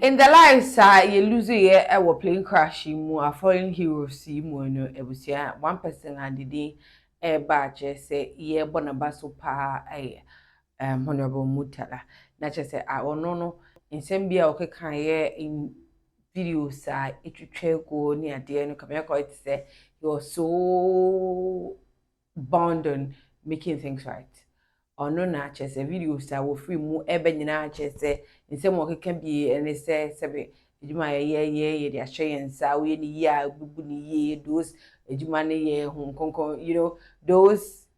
In the lives, you lose a were plane crash mu a fallen hero see mu no ebusia one person and the day a badge say ye bonabaso pa Honorable Murtala. Na che say ono no nsem bia o keka ye in videos etwetwe go ni ade no kamya ko it say he was so bound on making things right. Ono na che say videos wo free mu ebe nyina che say nsem o keka bi ene say sebe ejuma ye de ahwe nsa we ni ya bubu ni ye those ejuma ne ye honkonkon those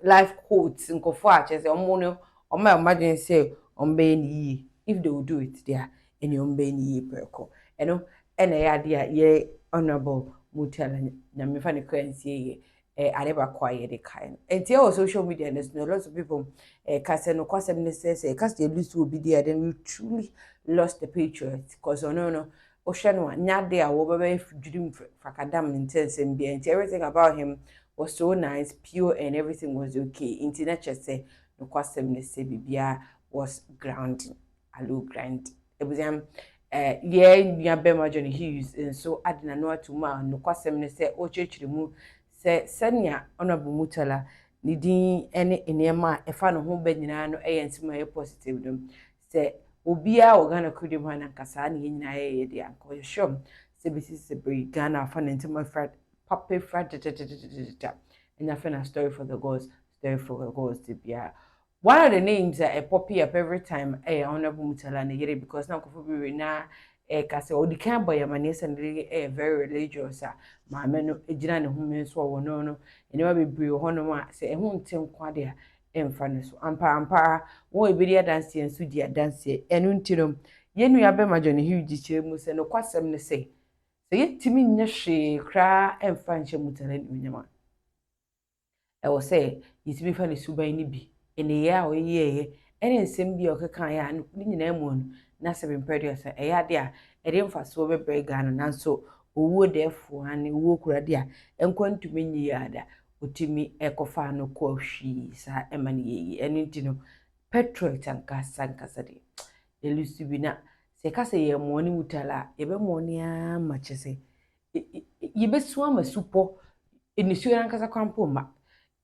life quotes nkofo a che say omo no omo imagine say ombe ni if they will do it there any ombe ni preko eno ena ya dia ye honorable Murtala nyame fa ne currency ye areba kwa ye de kind enti on social media there's no lots of people kase no kwasem ne say kase the lose will be there then we truly lost the patriots because no ohwe no nyade a wo baba fudwiri fakadam intense mbia enti everything about him was so nice pure and everything was okay internet just say no kwasem ne say bibia was grounding a low grind ebuzam yeah nyabema John Hughes and so adina no atuma no kwasem ne say o chechiri mu say senia honorable Murtala ni din ene enema efa no ho ba nyina no ensima positive dum say obia ogana kudim hana nkasa na nyina ye de anko shom say bisi se bri Ghana afa na ntima frat papa frat and I a story for the gods to be one of the names that pop up every time honorable Murtala na yere because now kofu bi na kase odikan boy amanes and very religious ma me no ejina ne hu so wo no enema bebre ho no ma se ehu ntem kwade a emfa ne so ampa wo ebedi dance ensu dia dance enu ntinom yenu ya be ma John Hughes chire mu se no kwasem ne se yetimi nya hwe kra emfa nche Murtala ni nyama wo say yitimi fa ne suban ni bi ene ya o yeye ene nsem bi o keka ya ni nyina mu no na se be mpedi so eya de a ede mfaso be brega no nanso owo defo ani owo kurade a enkwantume nyi ada otimi ekofa no ko hwi sa emane yeye ene ntino petrol tanka sankasa de elusi bi na se kase ye mo ni Murtala ye be mo ni a ma chese ye be suwa masupo eni suwa nankasa kwampo ma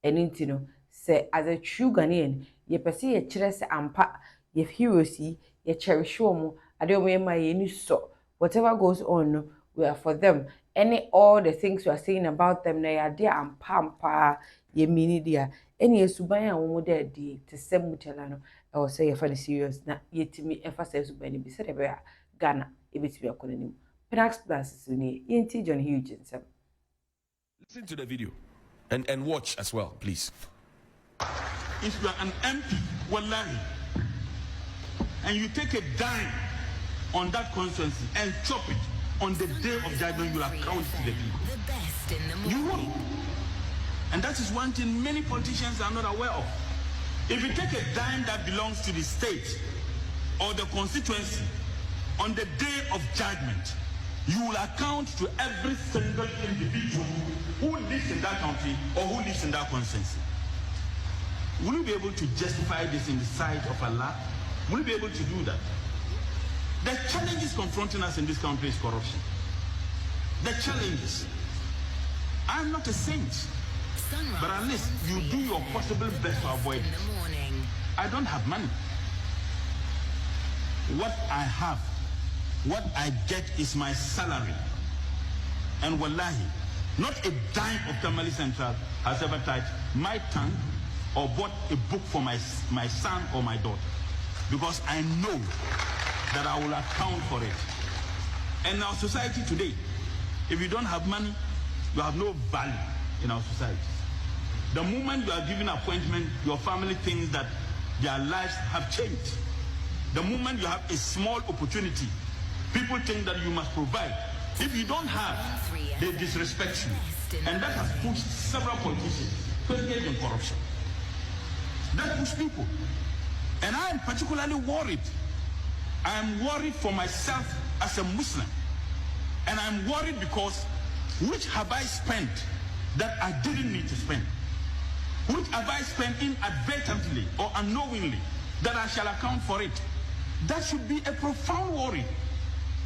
ene ntino say as a true Ghanaian ye pese ye kire se ampa ye heroes ye cherish omo ade omo ye ma ye ni so whatever goes on we are for them any all the things we are saying about them na ya de ampa ye mini dia any esuban a wo de di te se Murtala no I will say ye for the serious na ye timi e fa se esuban bi se de be Ghana e betimi akona nim Penax Plus ni ye nti John Hughes nsem. Listen to the video and watch as well, please. If you are an MP, wallahi, and you take a dime on that constituency and chop it on the day of judgment, you will account to the people. You will. And that is one thing many politicians are not aware of. If you take a dime that belongs to the state or the constituency on the day of judgment, you will account to every single individual who lives in that country or who lives in that constituency. Will you be able to justify this in the sight of Allah? Will you be able to do that? The challenges confronting us in this country is corruption. The challenges. I'm not a saint, but at least you do your possible best to avoid it. I don't have money. What I have, what I get is my salary. And wallahi, not a dime of Tamale Central has ever touched my tongue or bought a book for my son or my daughter, because I know that I will account for it. And our society today, if you don't have money, you have no value in our society. The moment you are given appointment, your family thinks that their lives have changed. The moment you have a small opportunity, people think that you must provide. If you don't have, they disrespect you. And that has pushed several politicians to engage in corruption. That pushes people. And I am particularly worried. I am worried for myself as a Muslim. And I'm worried because which have I spent that I didn't need to spend? Which have I spent inadvertently or unknowingly that I shall account for it? That should be a profound worry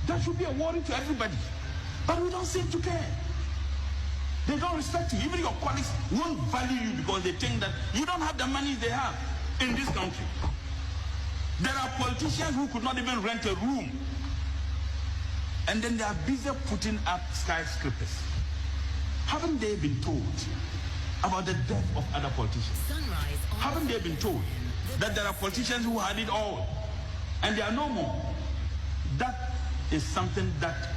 That should be a warning to everybody. But we don't seem to care. They don't respect you. Even your colleagues won't value you because they think that you don't have the money they have in this country. There are politicians who could not even rent a room. And then they are busy putting up skyscrapers. Haven't they been told about the death of other politicians? Haven't they been told that there are politicians who had it all and they are no more? That is something that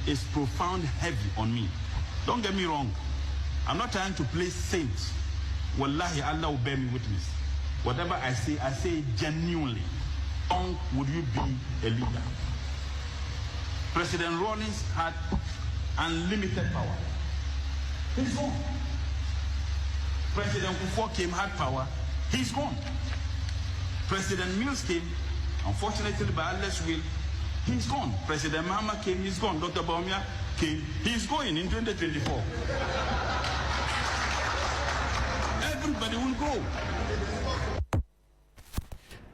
is profound heavy on me. Don't get me wrong. I'm not trying to play saint. Wallahi, Allah will bear me witness. Whatever I say genuinely. How would you be a leader? President Rawlings had unlimited power. He's gone. President Kufuor came, had power. He's gone. President Mills came, unfortunately by Allah's will, he's gone. President Mahama came, he's gone. Dr. Baumia came, he's going in 2024. Everybody will go.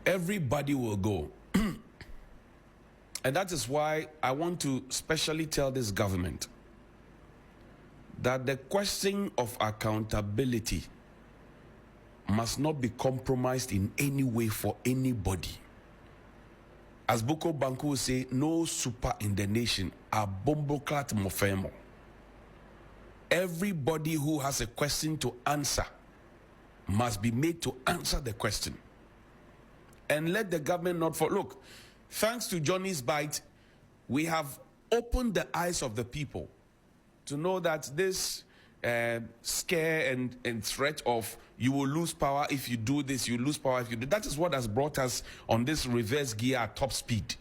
Everybody will go. And that is why I want to specially tell this government that the question of accountability must not be compromised in any way for anybody. As Boko Banku will say, no super in the nation are bomboclat mofemo. Everybody who has a question to answer must be made to answer the question. And let the government not for look, thanks to Johnny's bite, we have opened the eyes of the people to know that this scare and threat of you will lose power if you do this, you lose power if you do that is what has brought us on this reverse gear at top speed.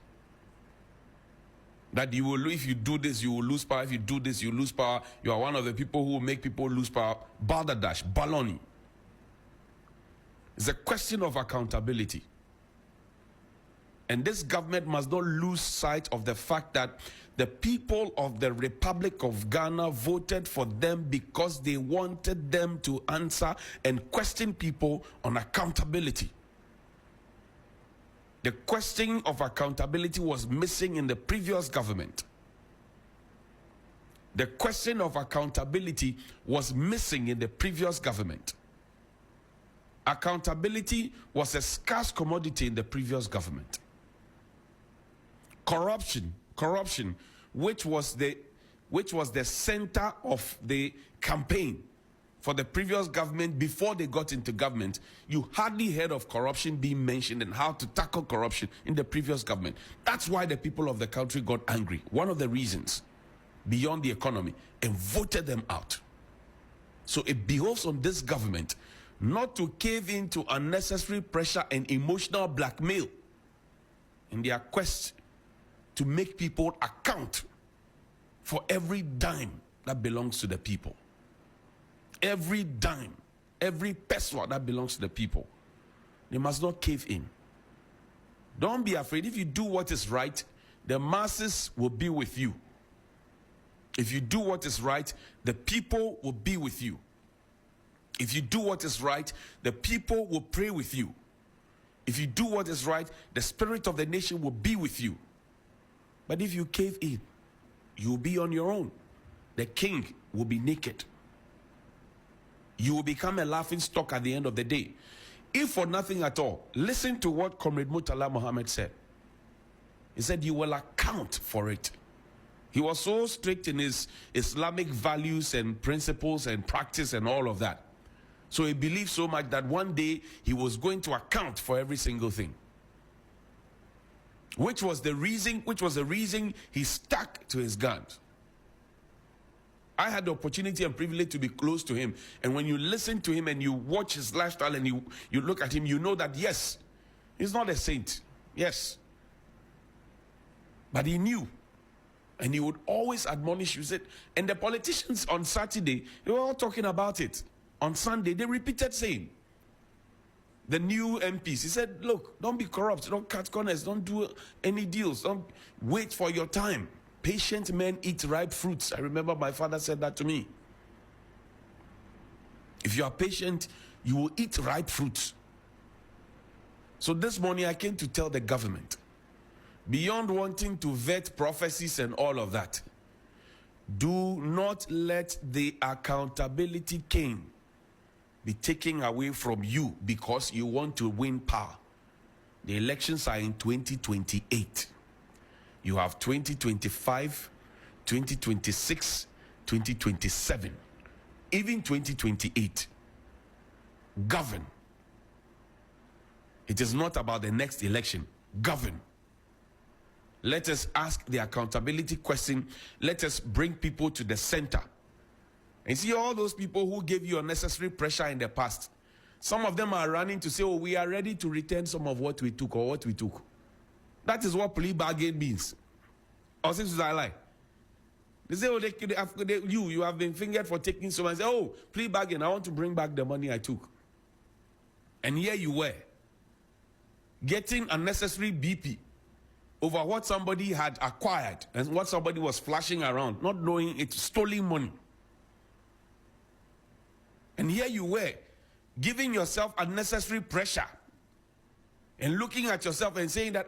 That you will, if you do this, you will lose power. If you do this, you lose power. You are one of the people who will make people lose power. Balderdash, baloney. It's a question of accountability. And this government must not lose sight of the fact that the people of the Republic of Ghana voted for them because they wanted them to answer and question people on accountability. The question of accountability was missing in the previous government. The question of accountability was missing in the previous government. Accountability was a scarce commodity in the previous government. Corruption, which was the center of the campaign for the previous government before they got into government, you hardly heard of corruption being mentioned and how to tackle corruption in the previous government. That's why the people of the country got angry. One of the reasons, beyond the economy, and voted them out. So it behoves on this government not to cave into unnecessary pressure and emotional blackmail in their quest to make people account for every dime that belongs to the people. Every dime, every peso that belongs to the people. They must not cave in. Don't be afraid. If you do what is right, the masses will be with you. If you do what is right, the people will be with you. If you do what is right, the people will pray with you. If you do what is right, the spirit of the nation will be with you. But if you cave in, you will be on your own. The king will be naked. You will become a laughing stock at the end of the day. If for nothing at all, listen to what Comrade Murtala Mohammed said. He said, you will account for it. He was so strict in his Islamic values and principles and practice and all of that. So he believed so much that one day he was going to account for every single thing. Which was the reason he stuck to his guns. I had the opportunity and privilege to be close to him. And when you listen to him and you watch his lifestyle and you look at him, you know that yes, he's not a saint. Yes. But he knew. And he would always admonish you. And the politicians on Saturday, they were all talking about it. On Sunday, they repeated saying, the new MPs, he said, look, don't be corrupt, don't cut corners, don't do any deals, don't wait for your time. Patient men eat ripe fruits. I remember my father said that to me. If you are patient, you will eat ripe fruits. So this morning I came to tell the government beyond wanting to vet prophecies and all of that, do not let the accountability cane be taken away from you because you want to win power. The elections are in 2028. You have 2025, 2026, 2027, even 2028. Govern. It is not about the next election. Govern. Let us ask the accountability question. Let us bring people to the center. And see all those people who gave you unnecessary pressure in the past. Some of them are running to say, oh, we are ready to return some of what we took or what we took. That is what plea bargain means. Or since I lie. They say, oh, you have been fingered for taking so much. Say, oh, plea bargain, I want to bring back the money I took. And here you were, getting unnecessary BP over what somebody had acquired and what somebody was flashing around, not knowing it's stolen money. And here you were, giving yourself unnecessary pressure and looking at yourself and saying that,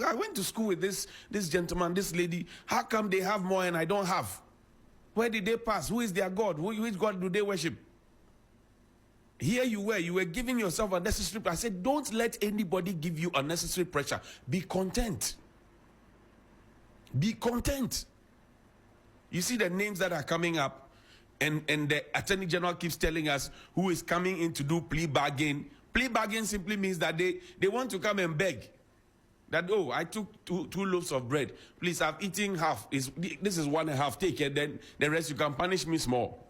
I went to school with this gentleman, this lady, how come they have more and I don't have? Where did they pass? Who is their God? Which God do they worship? Here you were giving yourself unnecessary pressure. I said, don't let anybody give you unnecessary pressure. Be content. Be content. You see the names that are coming up, and the Attorney General keeps telling us who is coming in to do plea bargain. Plea bargain simply means that they want to come and beg. That, oh, I took two loaves of bread. Please, I've eaten half. This is 1.5. Take it, then the rest you can punish me small.